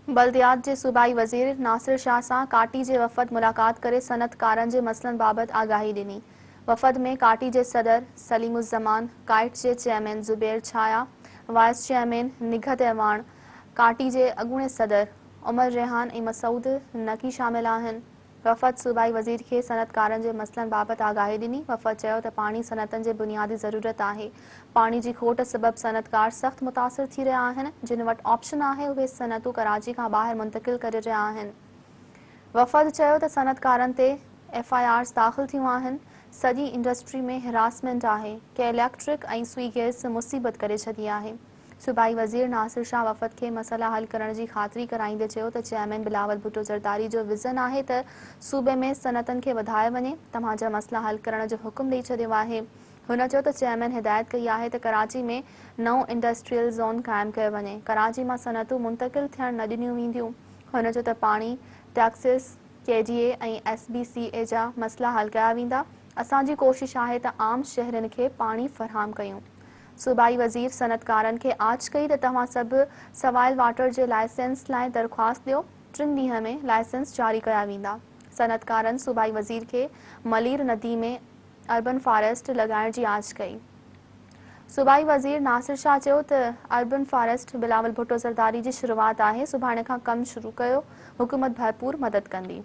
बल्दियात जे सूबाई वज़ीर नासिर शाह सां काटी जे वफ़द मुलाक़ात करे सनअतकारनि जे मसइलनि बाबति आगाही ॾिनी। वफ़द में काटी जे सदर सलीमुज़्ज़मान, काइट जे चेयरमैन ज़ुबैर छाया, वाइस चेयरमैन निघत ऐवान, काटी जे अॻूणे सदर उमर रेहान ऐं मसूद नकी शामिल आहिनि। वफ़द सूबाई वज़ीर खे सनअतकारनि जे मसइलनि बाबति आगाही ॾिनी। वफ़द चयो त पाणी सनअतनि जे बुनियादी ज़रूरत आहे। पाणी जी खोट सबबि सनअतकार सख़्त मुतासिर थी रहिया आहिनि। जिन वटि ऑप्शन आहे उहे सनअतूं कराची खां ॿाहिरि मुंतक़िल करे रहिया आहिनि। वफ़द चयो त सनअतकारनि ते FIRs दाख़िल थियूं आहिनि। सॼी इंडस्ट्री में हिरासमेंट आहे। के इलेक्ट्रिक ऐं सुई गैस मुसीबत करे छॾी आहे। सूबाई वज़ीर नासिर शाह वफ़द खे मसइला हल करण जी ख़ातिरी कराईंदे चयो त चेयरमैन बिलावल भुट्टो ज़रदारी जो विज़न आहे त सूबे में सनअतनि खे वधाए वञे। तमाम जा मसइला हल करण जो हुकुम ॾेई छॾियो आहे। हुन चयो त चेयरमैन हिदायत कई आहे त कराची में नओं इंडस्ट्रियल ज़ोन क़ाइमु कयो वञे। कराची मां सनअतूं मुंतक़िल थियण न ॾिनियूं वेंदियूं। हुन चयो त पाणी, टैक्सिस, KDA ऐं SBCA जा मसइला हल कया वेंदा। असांजी कोशिश आहे त आम शहरनि खे पाणी फ़राहम कयूं। सूबाई वज़ीर सनअतकारनि खे आज कई त तव्हां सभु सवाइल वाटर जे लाइसेंस लाइ दरख़्वास्त ॾियो। 3 ॾींहं में लाइसेंस जारी कया वेंदा। सनअतकारनि सूबाई वज़ीर खे मलीर नदी में अर्बन फॉरेस्ट लॻाइण जी आछ कई। सूबाई वज़ीर नासिर शाह चयो त अर्बन फॉरेस्ट बिलावल भुट्टो ज़रदारी जी शुरूआत आहे। सुभाणे खां कमु शुरू कयो। हुकूमत भरपूर मदद कंदी।